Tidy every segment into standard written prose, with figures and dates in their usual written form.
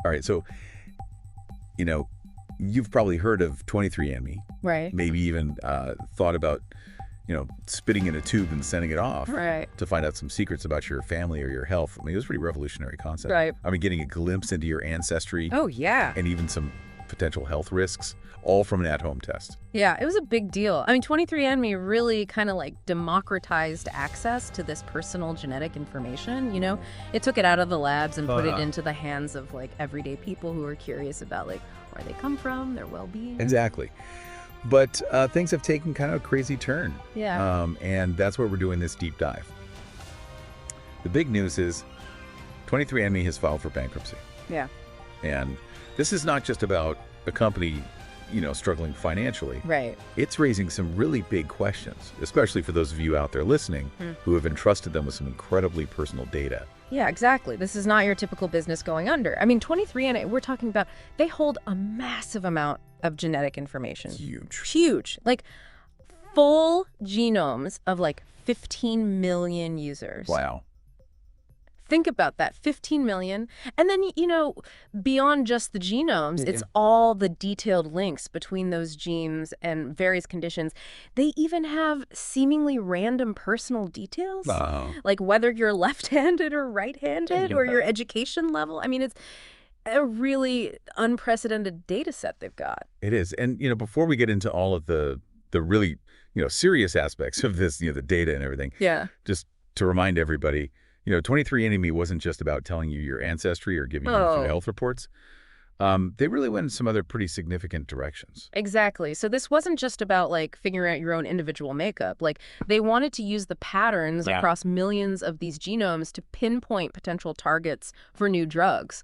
All right, so, you know, you've probably heard of 23andMe. Right. Maybe even thought about, spitting in a tube and sending it off Right. to find out some secrets about your family or your health. I mean, it was a pretty revolutionary concept. Right. I mean, getting a glimpse into your ancestry. Oh, yeah. And even some potential health risks, all from an at-home test. Yeah, it was a big deal. I mean, 23andMe really kind of like democratized access to this personal genetic information, It took it out of the labs and put it into the hands of like everyday people who are curious about like where they come from, their well-being. Exactly. But things have taken kind of a crazy turn. Yeah. And that's why we're doing this deep dive. The big news is 23andMe has filed for bankruptcy. Yeah. And this is not just about a company, struggling financially. Right. It's raising some really big questions, especially for those of you out there listening who have entrusted them with some incredibly personal data. Yeah, exactly. This is not your typical business going under. I mean, 23andMe, we're talking about, they hold a massive amount of genetic information. Huge. Like full genomes of like 15 million users. Wow. Think about that, 15 million. And then, beyond just the genomes, it's all the detailed links between those genes and various conditions. They even have seemingly random personal details, like whether you're left-handed or right-handed or your education level. I mean, it's a really unprecedented data set they've got. It is. And, before we get into all of the really, serious aspects of this, the data and everything. Yeah. Just to remind everybody, 23andMe wasn't just about telling you your ancestry or giving you health reports. They really went in some other pretty significant directions. Exactly. So this wasn't just about like figuring out your own individual makeup. Like they wanted to use the patterns across millions of these genomes to pinpoint potential targets for new drugs,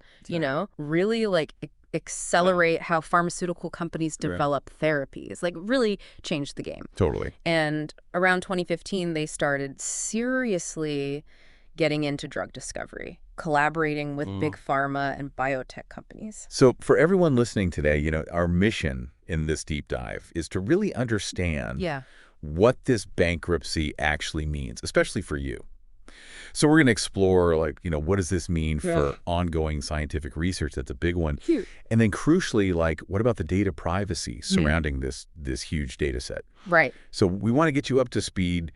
really like accelerate how pharmaceutical companies develop therapies, like really change the game. Totally. And around 2015, they started seriously getting into drug discovery, collaborating with big pharma and biotech companies. So for everyone listening today, our mission in this deep dive is to really understand what this bankruptcy actually means, especially for you. So we're going to explore, what does this mean for ongoing scientific research? That's a big one. Huge. And then crucially, what about the data privacy surrounding this huge data set? Right. So we want to get you up to speed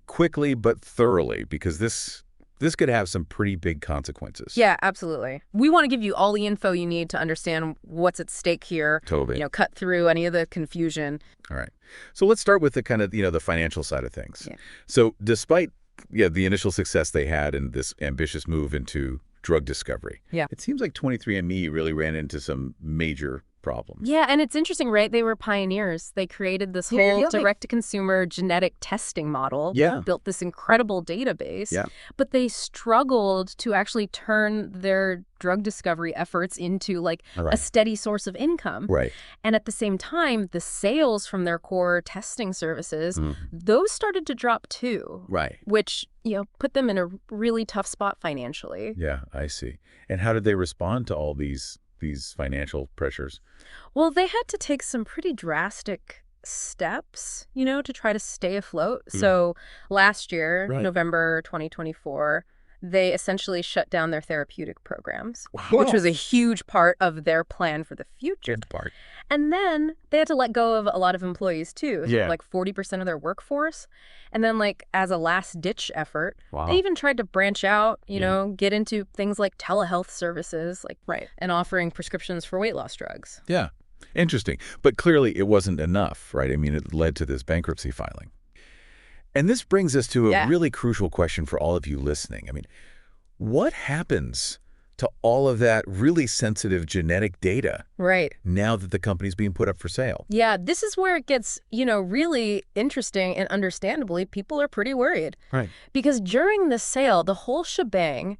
quickly but thoroughly, because this could have some pretty big consequences. Yeah, absolutely. We want to give you all the info you need to understand what's at stake here. Totally. Cut through any of the confusion. All right. So let's start with the kind of, the financial side of things. Yeah. So despite the initial success they had in this ambitious move into drug discovery, it seems like 23andMe really ran into some major problems. Yeah, and it's interesting, right? They were pioneers. They created this whole direct-to-consumer genetic testing model, built this incredible database, but they struggled to actually turn their drug discovery efforts into a steady source of income. Right. And at the same time, the sales from their core testing services, those started to drop too. Right. Which, put them in a really tough spot financially. Yeah, I see. And how did they respond to all these financial pressures? Well, they had to take some pretty drastic steps, to try to stay afloat. So last year, November 2024, they essentially shut down their therapeutic programs, which was a huge part of their plan for the future. Good part. And then they had to let go of a lot of employees too, like 40% of their workforce. And then as a last-ditch effort, they even tried to branch out, get into things like telehealth services, and offering prescriptions for weight loss drugs. Yeah, interesting. But clearly it wasn't enough, right? I mean, it led to this bankruptcy filing. And this brings us to a really crucial question for all of you listening. I mean, what happens to all of that really sensitive genetic data now that the company's being put up for sale? Yeah, this is where it gets, really interesting, and understandably, people are pretty worried. Right. Because during the sale, the whole shebang,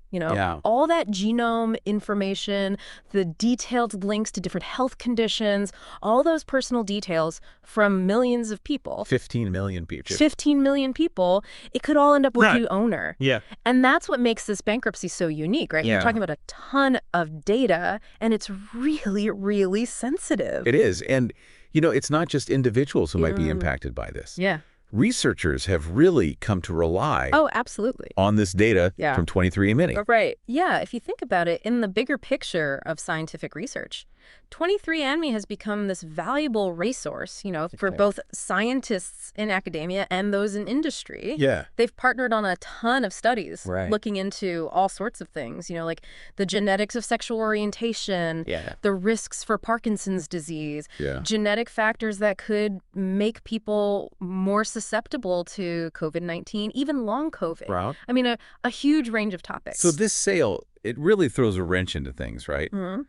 all that genome information, the detailed links to different health conditions, all those personal details from millions of people. 15 million people. 15 million people, it could all end up with the owner. Yeah. And that's what makes this bankruptcy so unique, right? You're talking about a ton of data, and it's really, really sensitive. It is. And, it's not just individuals who might be impacted by this. Yeah. researchers have really come to rely Oh, absolutely. on this data Yeah. from 23andMe. Right. Yeah, if you think about it, in the bigger picture of scientific research, 23andMe has become this valuable resource, for both scientists in academia and those in industry. Yeah. They've partnered on a ton of studies Right. looking into all sorts of things, like the genetics of sexual orientation, Yeah. the risks for Parkinson's disease, Yeah. genetic factors that could make people more susceptible to COVID-19, even long COVID. Wow. I mean, a huge range of topics. So this sale, it really throws a wrench into things, right? Mhm.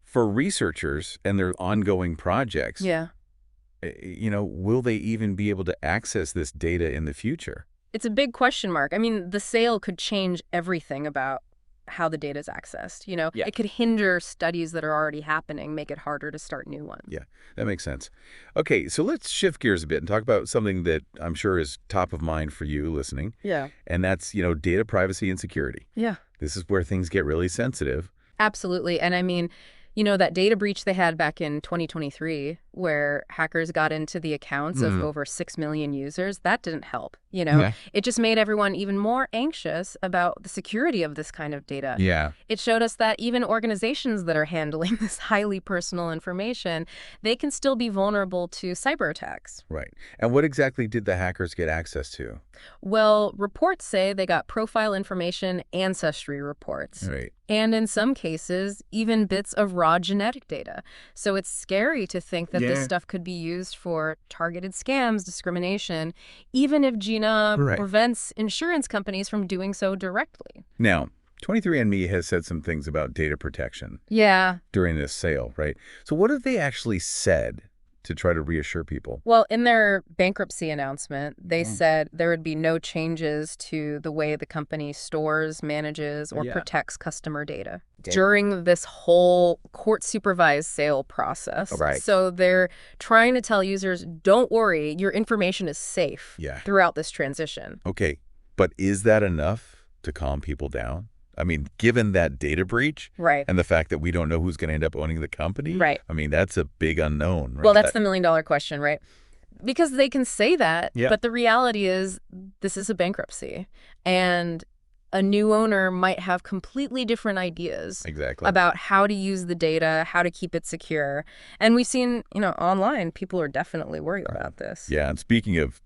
For researchers and their ongoing projects, Yeah. will they even be able to access this data in the future? It's a big question mark. I mean, the sale could change everything about how the data is accessed. Yeah. It could hinder studies that are already happening, make it harder to start new ones. Yeah, that makes sense. Okay, so let's shift gears a bit and talk about something that I'm sure is top of mind for you listening. Yeah. And that's, data privacy and security. Yeah. This is where things get really sensitive. Absolutely. And I mean, that data breach they had back in 2023 where hackers got into the accounts of over 6 million users, that didn't help. Yeah. It just made everyone even more anxious about the security of this kind of data. Yeah. It showed us that even organizations that are handling this highly personal information, they can still be vulnerable to cyber attacks. Right. And what exactly did the hackers get access to? Well, reports say they got profile information, ancestry reports, Right. and in some cases, even bits of raw genetic data. So it's scary to think that this stuff could be used for targeted scams, discrimination, even if Gina prevents insurance companies from doing so directly. Now, 23andMe has said some things about data protection Yeah. during this sale, right? So what have they actually said to try to reassure people? Well, in their bankruptcy announcement, they said there would be no changes to the way the company stores, manages, or protects customer data during this whole court-supervised sale process. Right. So they're trying to tell users, don't worry, your information is safe throughout this transition. Okay, but is that enough to calm people down? I mean, given that data breach and the fact that we don't know who's going to end up owning the company, I mean, that's a big unknown. Right? Well, that's the million-dollar question, right? Because they can say that, but the reality is this is a bankruptcy. And a new owner might have completely different ideas about how to use the data, how to keep it secure. And we've seen, online, people are definitely worried about this. Yeah, and speaking of,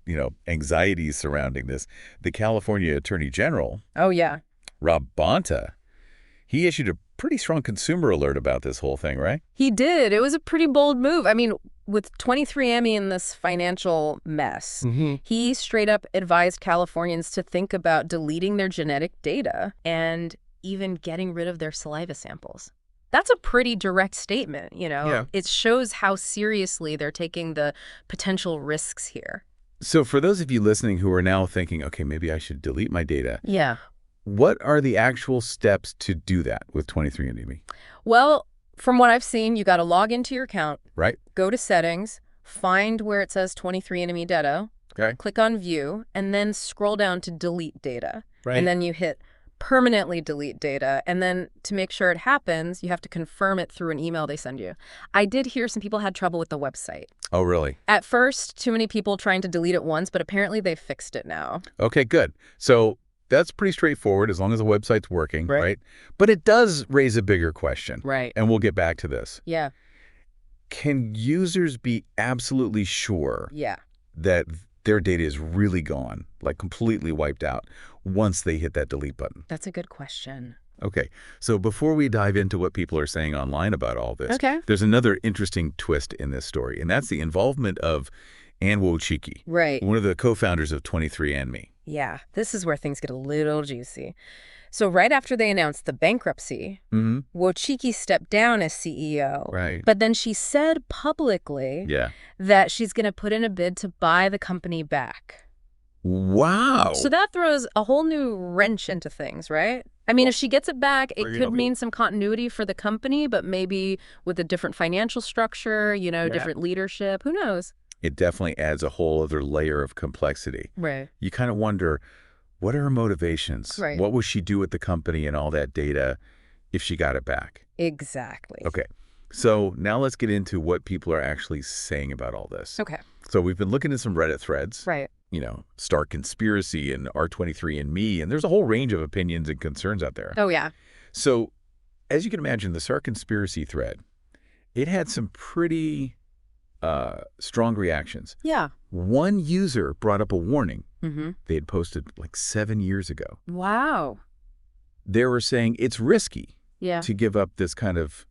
anxieties surrounding this, the California Attorney General, Rob Bonta, he issued a pretty strong consumer alert about this whole thing, right? He did. It was a pretty bold move. I mean, with 23andMe in this financial mess, he straight up advised Californians to think about deleting their genetic data and even getting rid of their saliva samples. That's a pretty direct statement, It shows how seriously they're taking the potential risks here. So for those of you listening who are now thinking, okay, maybe I should delete my data. Yeah. What are the actual steps to do that with 23andMe? Well, from what I've seen, you got to log into your account, go to settings, find where it says 23andMe data, click on view, and then scroll down to delete data. And then you hit permanently delete data. And then to make sure it happens, you have to confirm it through an email they send you. I did hear some people had trouble with the website. Oh, really? At first, too many people trying to delete it once, but apparently they fixed it now. Okay, good. So that's pretty straightforward as long as the website's working, right? But it does raise a bigger question. And we'll get back to this. Yeah. Can users be absolutely sure that their data is really gone, like completely wiped out, once they hit that delete button? That's a good question. Okay, so before we dive into what people are saying online about all this, there's another interesting twist in this story, and that's the involvement of Ann Wojcicki, one of the co-founders of 23andMe. Yeah, this is where things get a little juicy. So right after they announced the bankruptcy, Wojcicki stepped down as CEO. But then she said publicly that she's going to put in a bid to buy the company back. Wow. So that throws a whole new wrench into things, right? I mean, if she gets it back, it could mean some continuity for the company, but maybe with a different financial structure, different leadership. Who knows? It definitely adds a whole other layer of complexity. You kind of wonder, what are her motivations? What will she do with the company and all that data if she got it back? Exactly. Okay. So now let's get into what people are actually saying about all this. Okay. So we've been looking at some Reddit threads. Star Conspiracy and R23andMe, and there's a whole range of opinions and concerns out there. Oh, yeah. So, as you can imagine, the Star Conspiracy thread, it had some pretty strong reactions. Yeah. One user brought up a warning Mm-hmm. they had posted like 7 years ago. Wow. They were saying it's risky Yeah. to give up this kind of,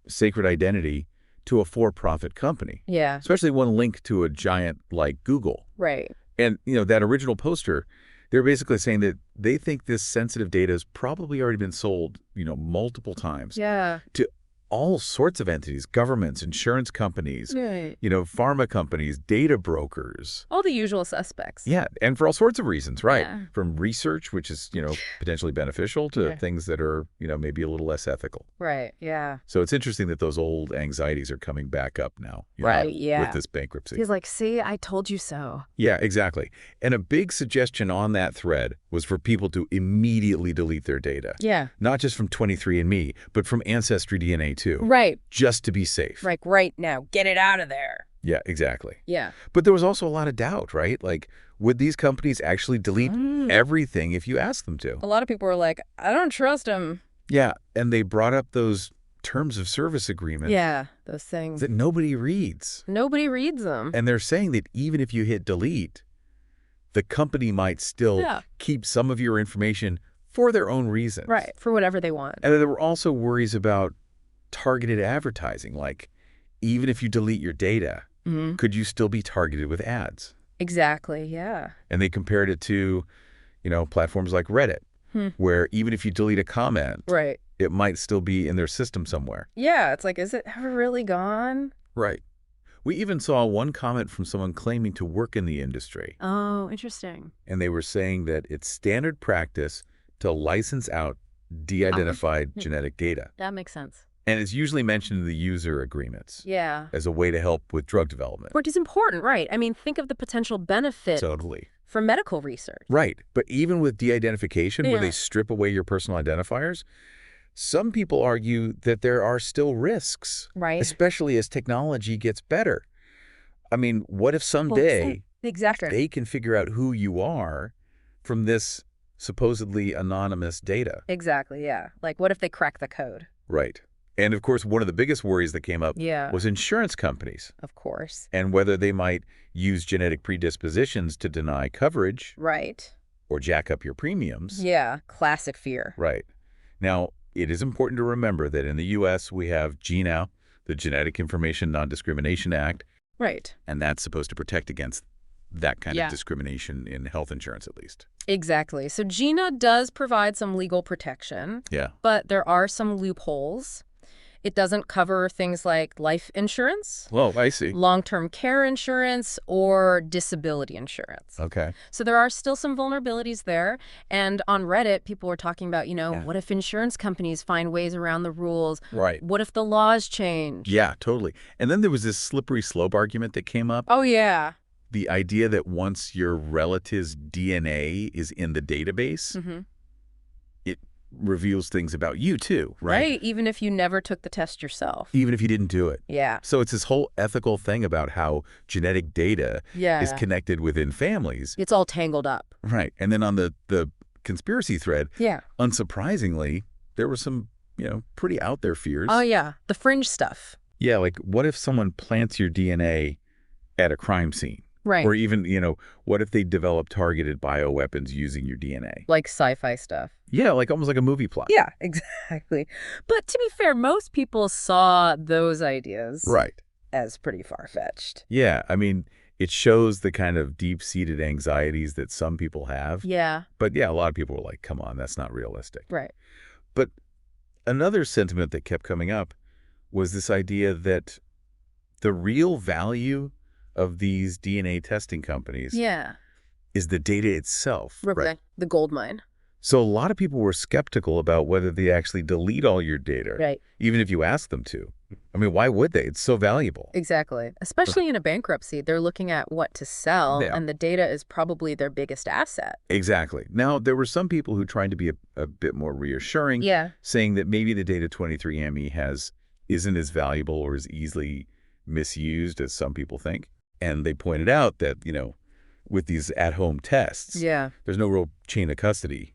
sacred identity to a for-profit company. Yeah. Especially one linked to a giant like Google. Right. And, that original poster, they're basically saying that they think this sensitive data has probably already been sold, multiple times. Yeah. To all sorts of entities, governments, insurance companies, Right. pharma companies, data brokers. All the usual suspects. Yeah, and for all sorts of reasons, right? Yeah. From research, which is, potentially beneficial, to Yeah. things that are, maybe a little less ethical. Right. Yeah. So it's interesting that those old anxieties are coming back up now. Right, yeah. With this bankruptcy. He's like, see, I told you so. Yeah, exactly. And a big suggestion on that thread was for people to immediately delete their data. Yeah. Not just from 23andMe, but from Ancestry DNA too. Right. Just to be safe. Like right now, get it out of there. Yeah, exactly. Yeah. But there was also a lot of doubt, right? Like, would these companies actually delete everything if you ask them to? A lot of people were like, I don't trust him. Yeah, and they brought up those terms of service agreements. Yeah, those things. That nobody reads. Nobody reads them. And they're saying that even if you hit delete, the company might still keep some of your information for their own reasons. Right, for whatever they want. And there were also worries about targeted advertising. Like, even if you delete your data, could you still be targeted with ads? Exactly, yeah. And they compared it to, platforms like Reddit, where even if you delete a comment, right, it might still be in their system somewhere. Yeah, it's like, is it ever really gone? Right. We even saw one comment from someone claiming to work in the industry. Oh, interesting. And they were saying that it's standard practice to license out de-identified genetic data. That makes sense. And it's usually mentioned in the user agreements. Yeah. As a way to help with drug development. Which is important, right? I mean, think of the potential benefit. Totally. For medical research. Right. But even with de-identification, where they strip away your personal identifiers, some people argue that there are still risks. Right. Especially as technology gets better. I mean, what if someday they can figure out who you are from this supposedly anonymous data? Exactly, yeah. Like, what if they crack the code? Right. And, of course, one of the biggest worries that came up Yeah. was insurance companies. Of course. And whether they might use genetic predispositions to deny coverage. Right. Or jack up your premiums. Yeah, classic fear. Right. Now, it is important to remember that in the U.S. we have GNOW, the Genetic Information Non-Discrimination Act. Right. And that's supposed to protect against that kind of discrimination in health insurance, at least. Exactly. So GINA does provide some legal protection. Yeah. But there are some loopholes. It doesn't cover things like life insurance. Oh, I see. Long-term care insurance or disability insurance. Okay. So there are still some vulnerabilities there. And on Reddit, people were talking about, what if insurance companies find ways around the rules? Right. What if the laws change? Yeah, totally. And then there was this slippery slope argument that came up. Oh, yeah. The idea that once your relative's DNA is in the database, it reveals things about you too, right? Right, even if you never took the test yourself. Even if you didn't do it. Yeah. So it's this whole ethical thing about how genetic data is connected within families. It's all tangled up. Right. And then on the conspiracy thread, unsurprisingly, there were some, pretty out there fears. Oh, yeah. The fringe stuff. Yeah, like what if someone plants your DNA at a crime scene? Right. Or even, what if they develop targeted bioweapons using your DNA? Like sci-fi stuff. Yeah, like almost like a movie plot. Yeah, exactly. But to be fair, most people saw those ideas as pretty far-fetched. Yeah, I mean, it shows the kind of deep-seated anxieties that some people have. Yeah. But yeah, a lot of people were like, come on, that's not realistic. Right. But another sentiment that kept coming up was this idea that the real value of these DNA testing companies is the data itself. Right. The gold mine. So a lot of people were skeptical about whether they actually delete all your data, even if you ask them to. I mean, why would they? It's so valuable. Exactly. Especially in a bankruptcy, they're looking at what to sell, and the data is probably their biggest asset. Exactly. Now, there were some people who tried to be a bit more reassuring, saying that maybe the data 23andMe has isn't as valuable or as easily misused as some people think. And they pointed out that, with these at-home tests. Yeah. There's no real chain of custody,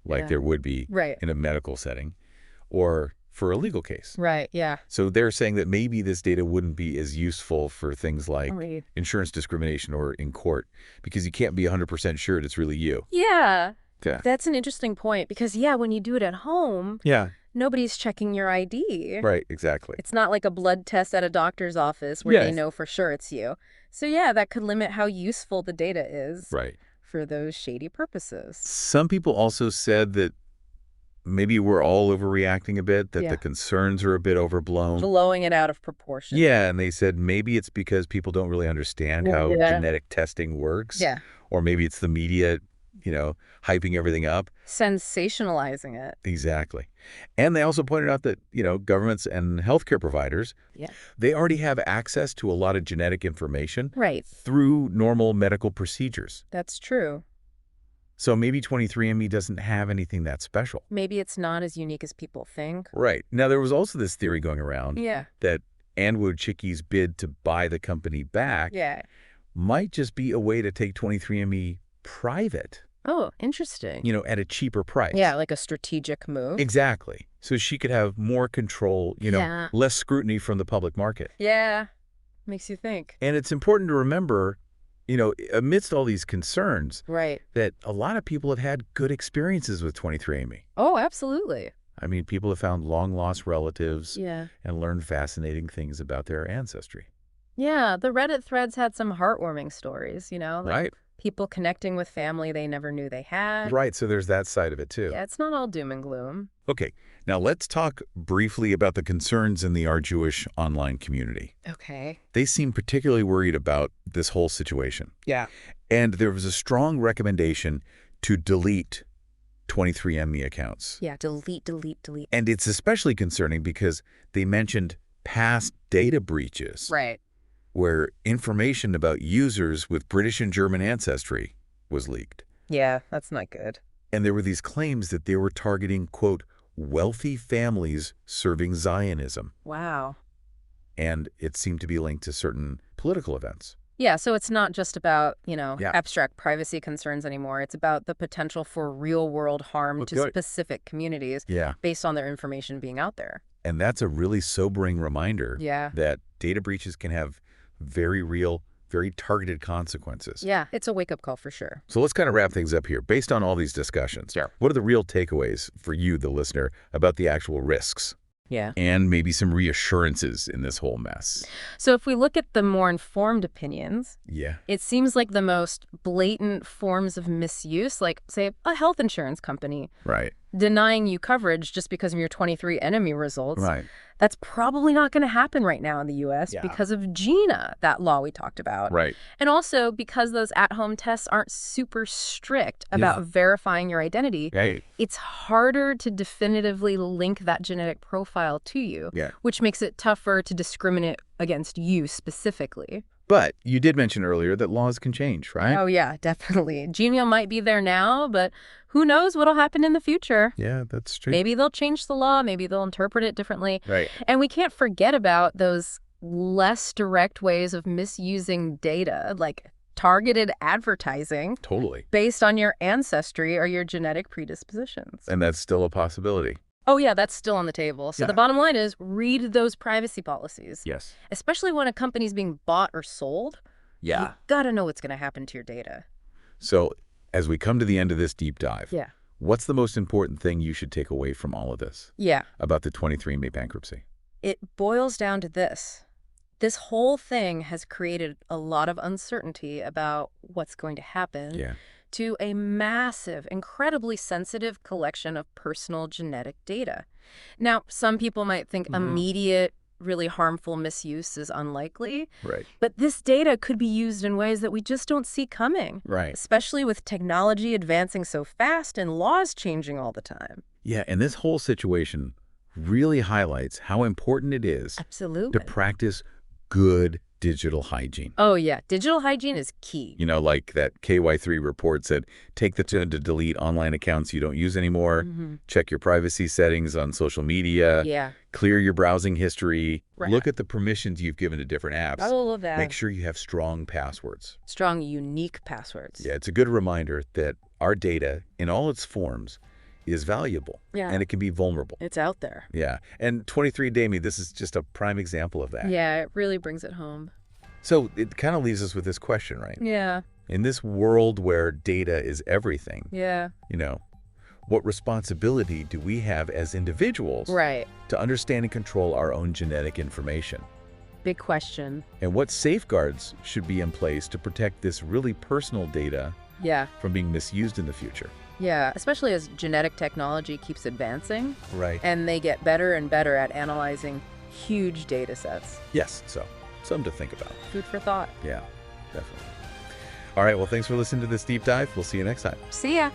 like there would be in a medical setting or for a legal case. Right, yeah. So they're saying that maybe this data wouldn't be as useful for things like insurance discrimination or in court because you can't be 100% sure it's really you. Yeah. That's an interesting point because, when you do it at home, nobody's checking your ID. Right, exactly. It's not like a blood test at a doctor's office where they know for sure it's you. So, that could limit how useful the data is for those shady purposes. Some people also said that maybe we're all overreacting a bit, that the concerns are a bit overblown. Blowing it out of proportion. Yeah, and they said maybe it's because people don't really understand how genetic testing works. Yeah. Or maybe it's the media, hyping everything up. Sensationalizing it. Exactly. And they also pointed out that, governments and healthcare providers, they already have access to a lot of genetic information through normal medical procedures. That's true. So maybe 23andMe doesn't have anything that special. Maybe it's not as unique as people think. Right. Now, there was also this theory going around that Ann Wojcicki's bid to buy the company back might just be a way to take 23andMe private. Oh, interesting. At a cheaper price. Yeah, like a strategic move. Exactly. So she could have more control, less scrutiny from the public market. Yeah. Makes you think. And it's important to remember, amidst all these concerns, that a lot of people have had good experiences with 23andMe. Oh, absolutely. I mean, people have found long-lost relatives and learned fascinating things about their ancestry. Yeah, the Reddit threads had some heartwarming stories, Right. People connecting with family they never knew they had. Right, so there's that side of it, too. Yeah, it's not all doom and gloom. Okay, now let's talk briefly about the concerns in the Our Jewish online community. Okay. They seem particularly worried about this whole situation. Yeah. And there was a strong recommendation to delete 23andMe accounts. Yeah, delete. And it's especially concerning because they mentioned past data breaches. Right. Where information about users with British and German ancestry was leaked. Yeah, that's not good. And there were these claims that they were targeting, quote, wealthy families serving Zionism. Wow. And it seemed to be linked to certain political events. Yeah, so it's not just about, abstract privacy concerns anymore. It's about the potential for real-world harm to specific communities based on their information being out there. And that's a really sobering reminder that data breaches can have very real, very targeted consequences. Yeah, it's a wake-up call for sure. So let's kind of wrap things up here. Based on all these discussions, what are the real takeaways for you, the listener, about the actual risks? Yeah. And maybe some reassurances in this whole mess. So if we look at the more informed opinions, it seems like the most blatant forms of misuse, like, say, a health insurance company denying you coverage just because of your 23andMe results, that's probably not going to happen right now in the U.S. because of GINA, that law we talked about. Right. And also because those at-home tests aren't super strict about verifying your identity, it's harder to definitively link that genetic profile to you, which makes it tougher to discriminate against you specifically. But you did mention earlier that laws can change, right? Oh, yeah, definitely. GINA might be there now, but who knows what'll happen in the future? Yeah, that's true. Maybe they'll change the law. Maybe they'll interpret it differently. Right. And we can't forget about those less direct ways of misusing data, like targeted advertising. Totally. Based on your ancestry or your genetic predispositions. And that's still a possibility. Oh, yeah, that's still on the table. So the bottom line is read those privacy policies. Yes. Especially when a company's being bought or sold. Yeah. You got to know what's going to happen to your data. So as we come to the end of this deep dive, what's the most important thing you should take away from all of this? About the 23andMe bankruptcy? It boils down to this. This whole thing has created a lot of uncertainty about what's going to happen to a massive, incredibly sensitive collection of personal genetic data. Now, some people might think immediate, really harmful misuse is unlikely. Right. But this data could be used in ways that we just don't see coming. Right. Especially with technology advancing so fast and laws changing all the time. Yeah, and this whole situation really highlights how important it is to practice good digital hygiene. Oh, yeah. Digital hygiene is key. Like that KY3 report said, take the time to delete online accounts you don't use anymore, check your privacy settings on social media, Clear your browsing history. Right. Look at the permissions you've given to different apps. All of that. Make sure you have strong passwords. Strong, unique passwords. Yeah, it's a good reminder that our data, in all its forms, is valuable. Yeah. And it can be vulnerable. It's out there. Yeah. And 23andMe, this is just a prime example of that. Yeah, it really brings it home. So it kind of leaves us with this question, right? Yeah. In this world where data is everything, Yeah. What responsibility do we have as individuals Right. to understand and control our own genetic information? Big question. And what safeguards should be in place to protect this really personal data Yeah. from being misused in the future? Yeah, especially as genetic technology keeps advancing Right. and they get better and better at analyzing huge data sets. Yes, so something to think about. Food for thought. Yeah, definitely. All right, well, thanks for listening to this deep dive. We'll see you next time. See ya.